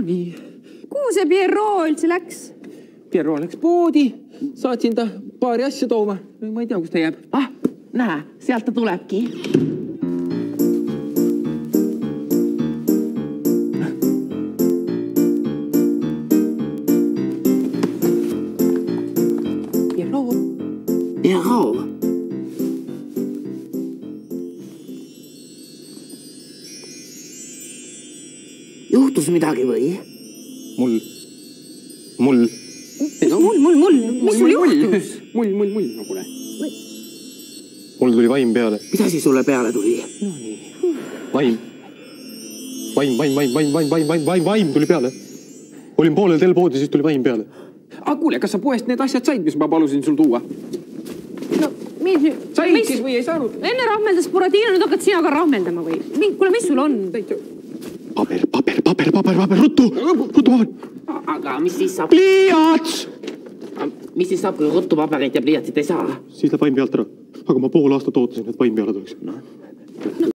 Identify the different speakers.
Speaker 1: nii.
Speaker 2: Kuhu see Pierrot üldse läks?
Speaker 1: Pierrot läks poodi. Saatsin ta paari asja tooma. Ma ei tea, kus ta jääb.
Speaker 3: Ah, näe, sealt ta tulebki. Pierrot. Juhtus midagi või?
Speaker 1: Mull.
Speaker 2: Mis sul juhtus?
Speaker 1: Mull, nagu näe.
Speaker 4: Mul tuli vaim peale.
Speaker 3: Mida siis sulle peale tuli?
Speaker 4: Vaim tuli peale. Olin poolel teel poodi, siis tuli vaim peale.
Speaker 1: Kuule, kas sa poest need asjad said, mis ma palusin sul tuua?
Speaker 2: No, mis...
Speaker 1: Said siis või ei saanud?
Speaker 2: Enne rahmeldas Buratino, nüüd hakkad sina ka rahmeldama või? Kuule, mis sul on?
Speaker 4: Paber, ruttu paber.
Speaker 3: Aga mis siis saab?
Speaker 4: Pliiats!
Speaker 3: Mis siis saab, kui ruttu paberit ja pliiatsit ei saa?
Speaker 4: Siis läheb vaim pealt ära. Aga ma pool aastat ootasin, et vaim peale tuleks.